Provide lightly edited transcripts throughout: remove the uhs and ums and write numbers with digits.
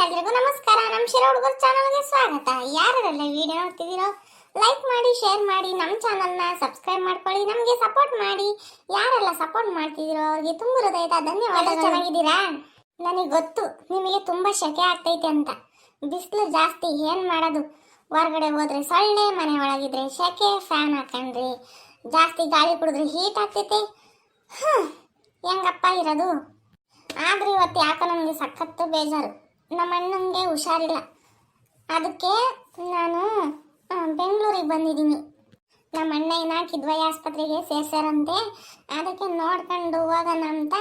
ಎಲ್ರಿಗೂ ನಮಸ್ಕಾರ. ನಮ್ಮ ಶಿರಾ ಹುಡುಗರ ಚಾನಲ್ಗೆ ಸ್ವಾಗತ. ಯಾರೆಲ್ಲ ವಿಡಿಯೋ ನೋಡ್ತಿದ್ದೀರೋ ಲೈಕ್ ಮಾಡಿ, ಶೇರ್ ಮಾಡಿ, ನಮ್ಮ ಚಾನಲ್ನ ಸಬ್ಸ್ಕ್ರೈಬ್ ಮಾಡ್ಕೊಳ್ಳಿ, ನಮಗೆ ಸಪೋರ್ಟ್ ಮಾಡಿ. ಯಾರೆಲ್ಲ ಸಪೋರ್ಟ್ ಮಾಡ್ತಿದ್ದೀರೋ ಅವ್ರಿಗೆ ತುಂಬ ಹೃದಯದ ಧನ್ಯವಾದಗಳು. ಚೆನ್ನಾಗಿದ್ದೀರಾ? ನನಗೆ ಗೊತ್ತು ನಿಮಗೆ ತುಂಬ ಶೆಕೆ ಆಗ್ತೈತೆ ಅಂತ. ಬಿಸಿಲು ಜಾಸ್ತಿ, ಏನು ಮಾಡೋದು? ಹೊರಗಡೆ ಹೋದ್ರೆ ಸೊಳ್ಳೆ, ಮನೆ ಒಳಗಿದ್ರೆ ಶೆಕೆ, ಫ್ಯಾನ್ ಹಾಕೊಂಡ್ರಿ ಜಾಸ್ತಿ ಗಾಳಿ ಕುಡಿದ್ರೆ ಹೀಟ್ ಆಗ್ತೈತೆ. ಹೆಂಗಪ್ಪ ಇರೋದು? ಆದ್ರೆ ಇವತ್ತು ಯಾಕೆ ನನಗೆ ಸಖತ್ತು ಬೇಜಾರು. ನಮ್ಮ ಅಣ್ಣನಿಗೆ ಹುಷಾರಿಲ್ಲ, ಅದಕ್ಕೆ ನಾನು ಬೆಂಗಳೂರಿಗೆ ಬಂದಿದ್ದೀನಿ. ನಮ್ಮ ಅಣ್ಣ ಕಿದ್ವಾಯಿ ಆಸ್ಪತ್ರೆಗೆ ಸೇರ್ಸಾರಂತೆ, ಅದಕ್ಕೆ ನೋಡ್ಕೊಂಡು ಹೋಗೋಣ ಅಂತ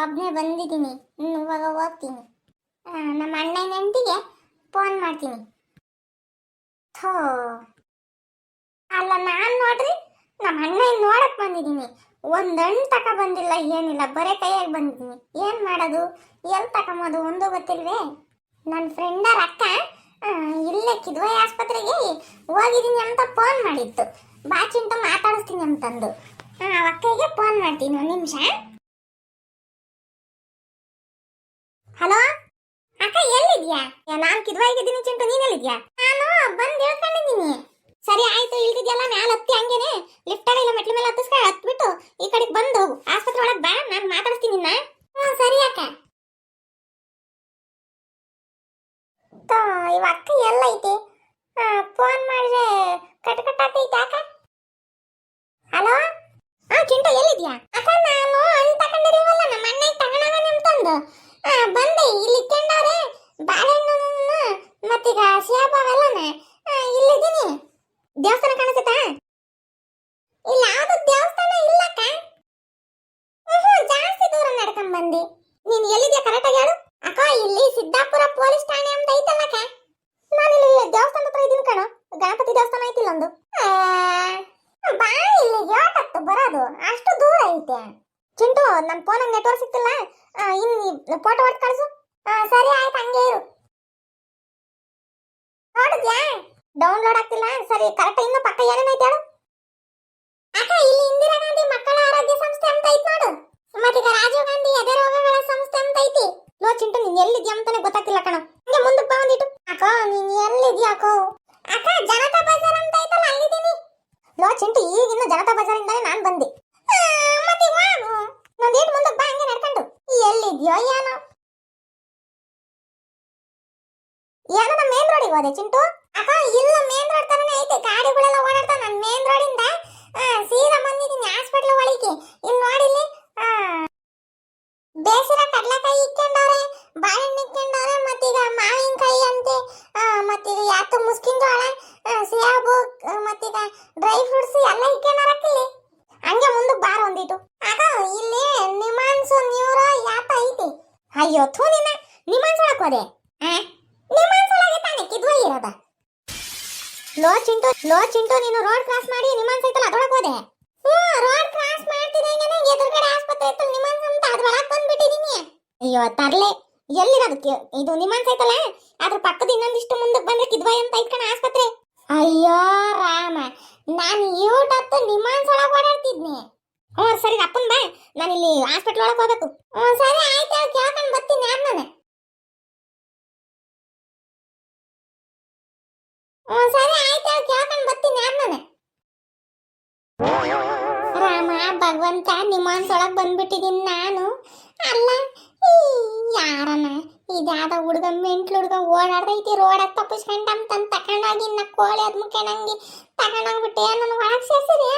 ಒಬ್ಬನೇ ಬಂದಿದ್ದೀನಿ. ಇವಾಗ ಹೋಗ್ತೀನಿ, ನಮ್ಮ ಅಣ್ಣನ ಹೆಂಡತಿಗೆ ಫೋನ್ ಮಾಡ್ತೀನಿ. ಥೋ, ಅಲ್ಲ ನಾನು ನೋಡ್ರಿ ನಮ್ಮ ಅಣ್ಣ ನೋಡಕ್ ಬಂದಿದ್ದೀನಿ. ಒಂದಣ್ಣು ತಕ ಬಂದಿಲ್ಲ, ಏನಿಲ್ಲ, ಬರೇ ಕೈಯಾಗಿ ಬಂದಿದ್ದೀನಿ. ಏನು ಮಾಡೋದು, ಎಲ್ಲಿ ತಕೊಂಬೋದು ಒಂದು ಗೊತ್ತಿಲ್ವೇ. ನನ್ನ ಫ್ರೆಂಡರ ಅಕ್ಕ ಇಲ್ಲೇ ಕಿದ್ವಾಯಿ ಆಸ್ಪತ್ರೆಗೆ ಹೋಗಿದ್ದೀನಿ ಅಂತ ಫೋನ್ ಮಾಡಿತ್ತು. ಬಾಚಿಂಟ ಮಾತಾಡಿಸ್ತೀನಿ ಅಂತಂದು ಅಕ್ಕಗೆ ಫೋನ್ ಮಾಡ್ತೀನಿ. ಒಂದು ನಿಮಿಷ. ಹಲೋ ಅಕ್ಕ, ಎಲ್ಲಿದ್ಯಾ? ನಾನು ಕಿದ್ವಾಯಿಗಿದ್ದೀನಿ ಚಿಂಟು, ನೀನೆಲ್ಲಿದ್ಯಾ? ನಾನು ಬಂದು ಹೇಳ್ಕೊಂಡಿದ್ದೀನಿ. ಸರಿ ಆಯ್ತು, ಇಳ್ದಿದ್ಯಲ್ಲ ಮ್ಯಾಲ ಹತ್ತಿ, ಹಂಗೇನೆ ಲಿಫ್ಟ್ ಇಲ್ಲ ಮೆಟ್ಲ ಮೇಲೆ ಹತ್ತಿಸ್ಬಿಟ್ಟು ಈ ಕಡೆಗೆ ಬಂದು ಹೋಗು. ಆಸ್ಪತ್ರೆ ಒಳಗೆ ಬಾ, ನಾನು ಮಾತಾಡ್ತೀನಿ ನಿನ್ನ. ಸರಿ ಅಕ್ಕ. ಇವ ಅಕ್ಕ ಎಲ್ಲೈತಿ? ಫೋನ್ ಮಾಡಿದ್ರೆ ಕಟ್ಕಟ್ಟಾತೈತೆ ಅಕ್ಕ. ಹಲೋ ಚಿಂಟು, ಎಲ್ಲಿದ್ಯಾ? ಅಕ್ಕ ನಾನು ಹಣ್ಣು ತಗೊಂಡಿರೀವಲ್ಲ, ನಮ್ಮ ಅಣ್ಣ ತಗೊಂಡಾಗ ನಿಮ್ತಂದು ಬಂದೆ. ಇಲ್ಲಿ ಇಟ್ಕೊಂಡವ್ರೆ ಬಾಳೆಹಣ್ಣು ಮತ್ತೀಗ ಸೇಬವೆಲ್ಲನ. ಇಲ್ಲಿದ್ದೀನಿ. ದೇವಸ್ಥಾನ ಕಾಣಿಸುತ್ತಾ? ಇಲ್ಲ, ಯಾವ್ದು ದೇವಸ್ಥಾನ ಇಲ್ಲಕ್ಕ. ಜಾಸ್ತಿ ದೂರ ನಡ್ಕೊಂಡ್ ಬಂದಿ. ನೀನ್ ಎಲ್ಲಿದ್ಯಾ ಕರೆಕ್ಟಾಗಿ ಹೇಳು. ಅಕ್ಕ, ಇಲ್ಲಿ ಸಿದ್ದಾಪುರ ಪೊಲೀಸ್ ಠಾಣೆ ಅಂತ ಐತಲ್ಲಕ್ಕ. ನಾನು ಇಲ್ಲಿ ದೇವಸ್ಥಾನ ಹತ್ರ ಇದ್ದೀನಿ ಕಣೋ. ಗಣಪತಿ ದೇವಸ್ಥಾನ ಐತಿಲ್ಲ ಒಂದು. ಬಾ, ಇಲ್ಲಿ ಯಾವತ್ತು ಬರೋದು? ಅಷ್ಟು ದೂರ ಐತೆ. ಚಿಂಟು, ನನ್ನ ಫೋನಾಗ ನೆಟ್ವರ್ಕ್ ಸಿಗ್ತಿಲ್ಲ, ಇನ್ನು ಫೋಟೋ ಹೊಡೆದು ಕಳಿಸು. ಸರಿ ಆಯ್ತು, ಹಂಗೆ ಇರು. ನೋಡಿದ್ಯಾ? ಡೌನ್ಲೋಡ್ ಆಗ್ತಿಲ್ಲ. ಸರಿ, ಕರೆಕ್ಟ್. ಇನ್ನು ಪಕ್ಕ ಏನೇನೈತೆ ಹೇಳು. ಅಕ್ಕ, ಇಲ್ಲಿ ಇಂದಿರಾ ಗಾಂಧಿ ಮಕ್ಕಳ ಆರೋಗ್ಯ ಸಂಸ್ಥೆ ಅಂತ ಐತಿ ನೋಡು, ಮತ್ತೀಗ ರಾಜೀವ್ ಗಾಂಧಿ ಎದೆ ರೋಗಗಳ ಸಂಸ್ಥೆ ಅಂತ ಐತಿ. ಲೋ ಚಿಂಟು, ನೀನ್ ಎಲ್ಲಿದ್ಯಾ ಅಂತಾನೆ ಗೊತ್ತಾಗ್ತಿಲ್ಲ ಕಣ. ಹಂಗೆ ಮುಂದಕ್ಕೆ ಬಾ ಒಂದಿಟ್ಟು. ಅಕ್ಕ, ನೀನ್ ಎಲ್ಲಿದ್ಯಾ ಅಕ್ಕೋ? ಅಕ್ಕ, ಜನತಾ ಬಜಾರ್ ಅಂತ ಐತಲ್ಲ, ಅಲ್ಲಿದ್ದೀನಿ. ಲೋ ಚಿಂಟು, ಈಗಿನ್ನು ಜನತಾ ಬಜಾರಿಂದಾನೆ ನಾನು ಬಂದೆ. ಮತ್ತೆ ನಂದೇಟು ಮುಂದಕ್ಕೆ ಬಾ, ಹಂಗೆ ನಡ್ಕೊಂಡು. ಎಲ್ಲಿದ್ಯೋ ಏನೋ ನಮ್ಮ ಮೇನ್ ರೋಡಿಗೆ ಹೋದೆ ಚಿಂಟು. ಅಕ್ಕ, ಇಲ್ಲ, ಮೇನ್ ರೋಡ್ ತರನೇ ಐತೆ, ಗಾಡಿಗಳೆಲ್ಲ ಓಡಾಡ್ತಾ. ನಾನು ಮೇನ್ ರೋಡಿಂದ ಸೀದಾ ಬಂದಿದ್ದೀನಿ ಹಾಸ್ಪಿಟ್ಲ್ ಒಳಗೆ. ಇಲ್ಲಿ ನೋಡಿಲ್ಲಿ ಬೇಸಿರ ಕಡ್ಲೆಕಾಯಿ ಇಕ್ಕೊಂಡವ್ರೆ, ಬಾಳೆಹಣ್ಣು ಇಕ್ಕೊಂಡವ್ರೆ, ಮತ್ತೀಗ ಮಾವಿನಕಾಯಿ ಅಂತೆ, ಮತ್ತೀಗ ಯಾಕೆ ಮುಸ್ಕಿನ ಜೋಳ, ಸೇಬು, ಮತ್ತೀಗ ಡ್ರೈ ಫ್ರೂಟ್ಸ್ ಎಲ್ಲ ಇಕ್ಕೊಂಡಾರಕ್ಕಿಲ್ಲಿ. ಹಂಗೆ ಮುಂದಕ್ಕೆ ಬಾರ ಒಂದಿಟ್ಟು. ಆಗ ಇಲ್ಲಿ ನಿಮಾನ್ಸು ನ್ಯೂರೋ ಯಾತ ಐತಿ. ಅಯ್ಯೋ ಥೂ, ನಿನ್ನ ನಿಮಾನ್ಸ್ ಒಳಗೆ ಹೋದೆ. ನಿಮಾನ್ಸ್ ಒಳಗೆ ತಾನೆ ಕಿದ್ವಾಯಿ ಇರೋದ. ಲೋ ಚಿಂಟು, ನೀನು ರೋಡ್ ಕ್ರಾಸ್ ಮಾಡಿ ನಿಮಾನ್ಸ್ ಐತಲ್ಲ ಅದ್ರೊಳಗೆ ಹೋದೆ. ರೋಡ್ ಕ್ರಾಸ್ ಮಾಡ್ತಿದ್ದಂಗೆನೆ ಎದುರುಗಡೆ ಆಸ್ಪತ್ರೆ ಐತಲ್ಲ ನಿಮಾನ್ಸ್ ಅಂತ, ಅದ್ರೊಳಗೆ ಬಂದ್ಬಿಟ್ಟಿದೀನಿ. ಅಯ್ಯೋ ತರ್ಲೆ, ಎಲ್ಲಿರೋದಕ್ಕೆ ಇದು ನಿಮಾನ್ಸ್ ಐತಲ್ಲ, ಅದ್ರ ಪಕ್ಕದ ಇನ್ನೊಂದಿಷ್ಟು ಮುಂದಕ್ಕೆ ಬಂದ್ರೆ ಕಿದ್ವಾಯಿ ಅಂತ ಐತ್ಕಣ ಆಸ್ಪತ್ರೆ. ಅಯ್ಯೋ ರಾಮ, ನಾನು ಯೂಟತ್ತು ನಿಮಾನ್ಸ್ ಒಳಗೆ ಓಡಾಡ್ತಿದ್ನಿ. ಸರಿ ಅಪ್ಪನ್ ಬಾ, ನಾನು ಇಲ್ಲಿ ಹಾಸ್ಪಿಟ್ಲ್ ಒಳಗೆ ಹೋಗ್ಬೇಕು. ಸರಿ ಆಯ್ತು, ಕೇಳ್ಕೊಂಡು ಬರ್ತೀನಿ ಯಾರು ನಾನು. ಸರಿ ಆಯ್ತು, ಕೇಳ್ಕೊಂಡು ಬರ್ತೀನಿ ಯಾರು ನಾನು. ರಾಮ ಭಗವಂತ, ನಿಮಾನ್ಸ್ ಒಳಗೆ ಬಂದ್ಬಿಟ್ಟಿದ್ದೀನಿ ನಾನು. ಅಲ್ಲ, ಯಾರನ ಇದ್ಯಾದ ಹುಡುಗ, ಮೆಂಟ್ಲು ಹುಡುಗ ಓಡಾಡ್ದೈತಿ ರೋಡಾಗ ತಪ್ಪಿಸ್ಕೊಂಡಂತಂದು ತಗೊಂಡೋಗಿ ಇನ್ನ ಕೋಳಿ ಅದ್ ಮುಖ್ಯ ನಂಗೆ ತಗೊಂಡೋಗ್ಬಿಟ್ಟೆ. ನನ್ನ ಒಳಗೆ ಸೇರಿಸಿರಿ